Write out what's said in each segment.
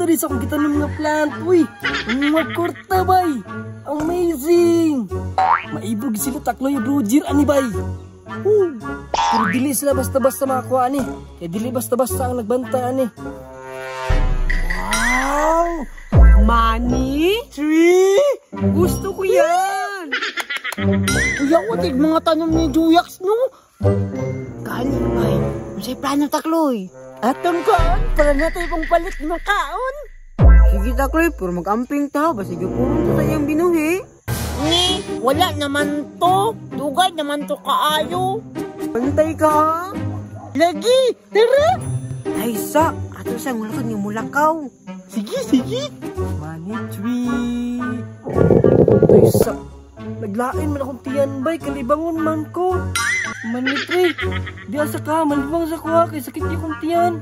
tadi sa kong kita ng mga plant. Uy, mga kurta bay. Amazing. Maibog sila takloy Roger ani bay. Pero dili sila basta-basta makakuha ani. Kaya dili basta-basta ang nagbanta ani. Wow! Money? Tree? Gusto ko yan! Kuya, utig mga tanong ni Juyax, no? Kani, bay. Masay plano takloy. Atong kaon, para natin pong palit ng kaon. Sige takloy, puro mag-amping ta. Basta puro sa iyang binuhi. Ni, wala naman to. Dugay naman to kaayo. Pantay ka ha? Lagi, tara! Ay sa, ato sa mulakad ni mulakaw. Sige, sige. Money tree. Ay sa, naglain man akong tiyan bay, kalibangon man ko. Money tree, biasa ka, malibang sa kuha, kay sakit niyo kong tiyan.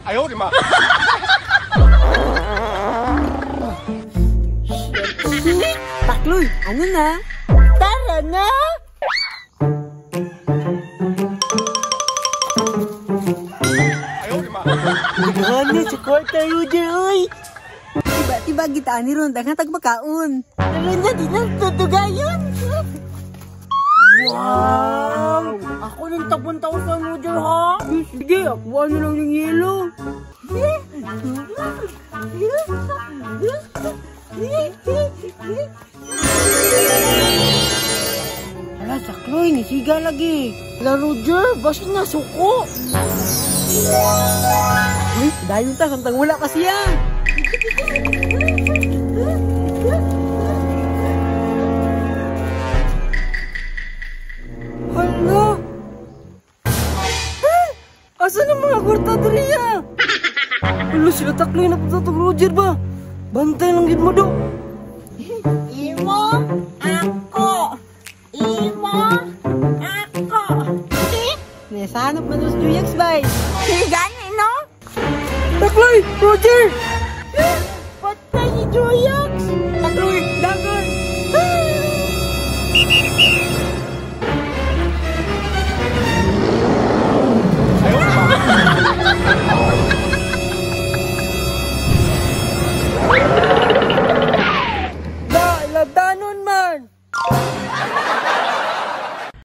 Ayaw, di ma. Takloy, ano na? Tara na! Ayaw, di ma. Gani, sa kwarta, Roger, oy! Tiba-tiba kita ni Ron, nga tagmakaon. Tara na, di na tutugayon! Wow! Ako nang tapon-taon sa Roger, ha? Sige, ako ano lang yung yelo. Wala, sakloy, nisiga lagi. Wala, Roger, basta na, suko. Uy, dayon ta, kantang wala kasi yan. Hala! Asan ang mga kwarta diriya? Hala, sila takloy na punta to Roger ba? Bantay lang gid mo do. Imo, ako. Imo, ako. Nesanap man dos Juyax, bay. Gani, no? Takloy! Roger! Patay ni Juyax. Takloy! Dagan!